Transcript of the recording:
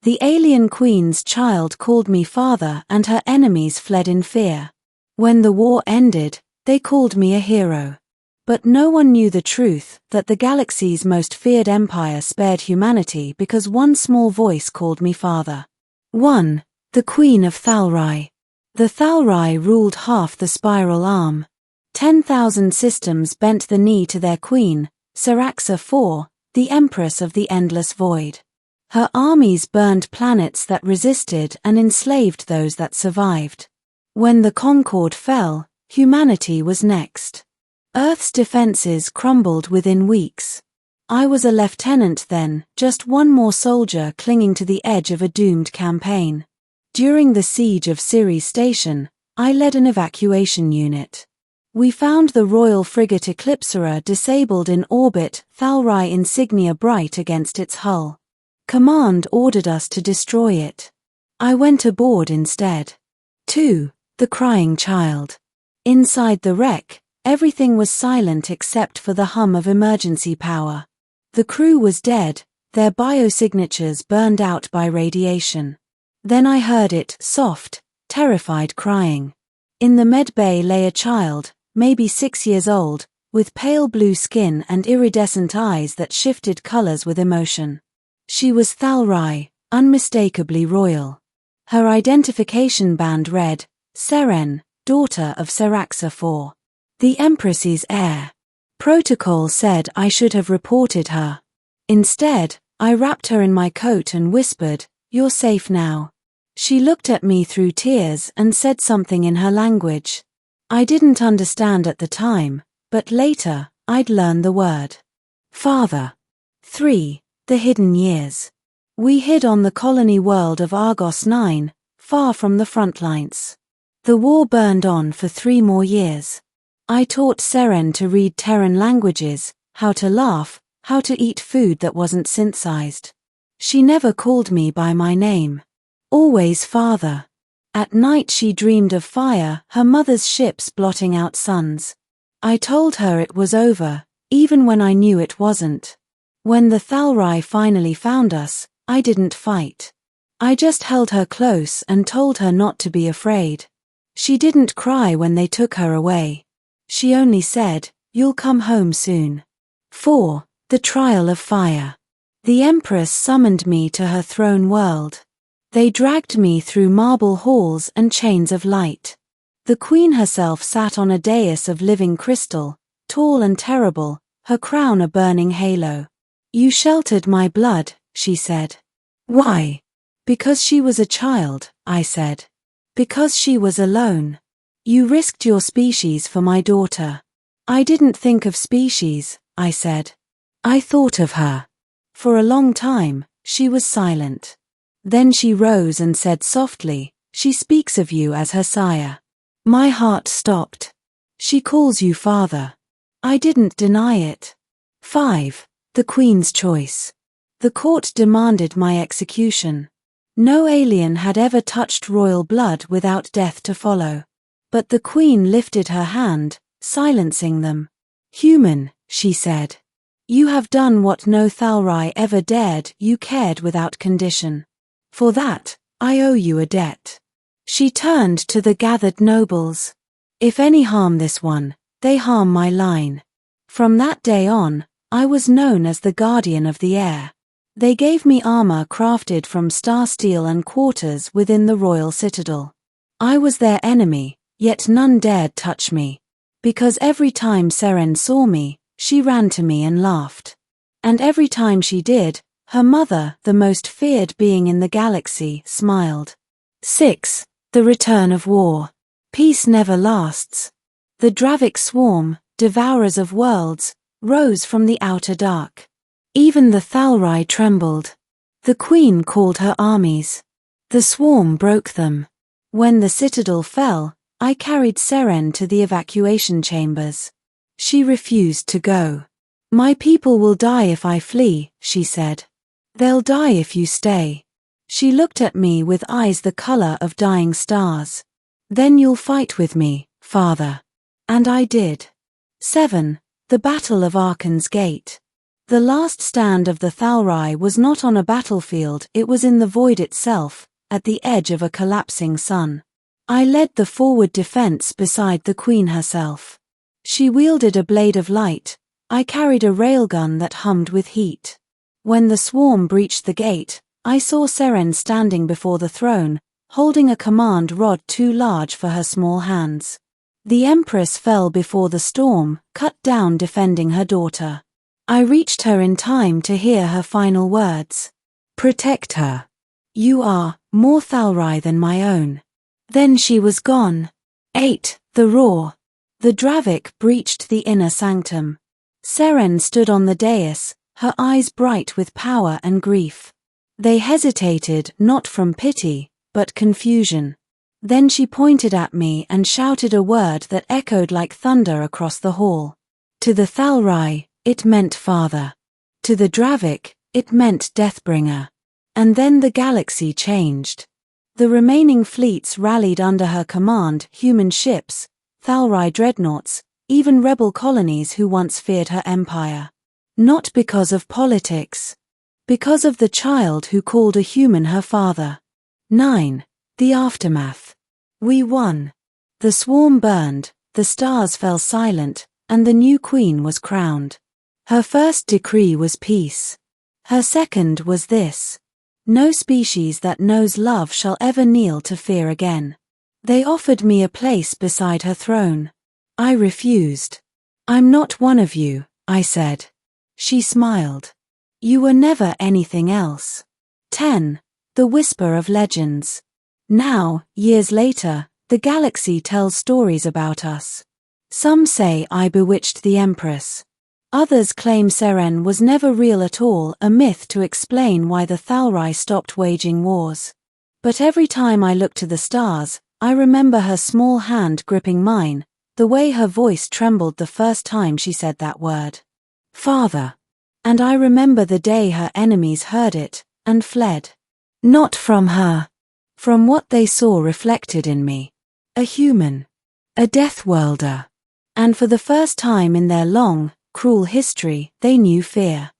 The alien queen's child called me father and her enemies fled in fear. When the war ended, they called me a hero. But no one knew the truth, that the galaxy's most feared empire spared humanity because one small voice called me father. 1. The Queen of Thalrai. The Thalrai ruled half the spiral arm. 10,000 systems bent the knee to their queen, Xynari IV, the Empress of the Endless Void. Her armies burned planets that resisted and enslaved those that survived. When the Concord fell, humanity was next. Earth's defenses crumbled within weeks. I was a lieutenant then, just one more soldier clinging to the edge of a doomed campaign. During the siege of Ceres Station, I led an evacuation unit. We found the royal frigate Eclipsera disabled in orbit, Thalrai insignia bright against its hull. Command ordered us to destroy it. I went aboard instead. 2. The Crying Child. Inside the wreck, everything was silent except for the hum of emergency power. The crew was dead, their biosignatures burned out by radiation. Then I heard it, soft, terrified crying. In the medbay lay a child, maybe 6 years old, with pale blue skin and iridescent eyes that shifted colors with emotion. She was Thalrai, unmistakably royal. Her identification band read, Seren, daughter of Xynari IV. The Empress's heir. Protocol said I should have reported her. Instead, I wrapped her in my coat and whispered, "You're safe now." She looked at me through tears and said something in her language. I didn't understand at the time, but later, I'd learn the word. Father. 3. The Hidden Years. We hid on the colony world of Argos 9, far from the front lines. The war burned on for 3 more years. I taught Seren to read Terran languages, how to laugh, how to eat food that wasn't synthesized. She never called me by my name. Always father. At night she dreamed of fire, her mother's ships blotting out suns. I told her it was over, even when I knew it wasn't. When the Thalrai finally found us, I didn't fight. I just held her close and told her not to be afraid. She didn't cry when they took her away. She only said, "You'll come home soon." 4. The Trial of Fire. The Empress summoned me to her throne world. They dragged me through marble halls and chains of light. The queen herself sat on a dais of living crystal, tall and terrible, her crown a burning halo. "You sheltered my blood," she said. "Why?" "Because she was a child," I said. "Because she was alone. You risked your species for my daughter." "I didn't think of species," I said. "I thought of her." For a long time, she was silent. Then she rose and said softly, "She speaks of you as her sire." My heart stopped. "She calls you father." I didn't deny it. 5. The Queen's Choice. The court demanded my execution. No alien had ever touched royal blood without death to follow. But the Queen lifted her hand, silencing them. "Human," she said. "You have done what no Thalrai ever dared, you cared without condition. For that, I owe you a debt." She turned to the gathered nobles. "If any harm this one, they harm my line." From that day on, I was known as the guardian of the heir. They gave me armor crafted from star steel and quarters within the royal citadel. I was their enemy, yet none dared touch me. Because every time Seren saw me, she ran to me and laughed. And every time she did, her mother, the most feared being in the galaxy, smiled. 6. The Return of War. Peace never lasts. The Dravic swarm, devourers of worlds, rose from the outer dark. Even the Thalrai trembled. The queen called her armies. The swarm broke them. When the citadel fell, I carried Seren to the evacuation chambers. She refused to go. "My people will die if I flee," she said. "They'll die if you stay." She looked at me with eyes the color of dying stars. "Then you'll fight with me, father." And I did. 7. The Battle of Arkan's Gate. The last stand of the Thalrai was not on a battlefield, it was in the void itself, at the edge of a collapsing sun. I led the forward defense beside the queen herself. She wielded a blade of light, I carried a railgun that hummed with heat. When the swarm breached the gate, I saw Seren standing before the throne, holding a command rod too large for her small hands. The Empress fell before the storm, cut down defending her daughter. I reached her in time to hear her final words. "Protect her. You are more Thalrai than my own." Then she was gone. 8. The roar. The Dravik breached the inner sanctum. Seren stood on the dais, her eyes bright with power and grief. They hesitated, not from pity, but confusion. Then she pointed at me and shouted a word that echoed like thunder across the hall. To the Thalrai, it meant father. To the Dravik, it meant Deathbringer. And then the galaxy changed. The remaining fleets rallied under her command, human ships, Thalrai dreadnoughts, even rebel colonies who once feared her empire. Not because of politics. Because of the child who called a human her father. 9. The aftermath. We won. The swarm burned, the stars fell silent, and the new queen was crowned. Her first decree was peace. Her second was this: no species that knows love shall ever kneel to fear again. They offered me a place beside her throne. I refused. "I'm not one of you," I said. She smiled. "You were never anything else." 10. The whisper of legends. Now, years later, the galaxy tells stories about us. Some say I bewitched the Empress. Others claim Seren was never real at all, a myth to explain why the Thalrai stopped waging wars. But every time I look to the stars, I remember her small hand gripping mine, the way her voice trembled the first time she said that word. Father. And I remember the day her enemies heard it, and fled. Not from her. From what they saw reflected in me. A human. A death-worlder. And for the first time in their long, cruel history, they knew fear.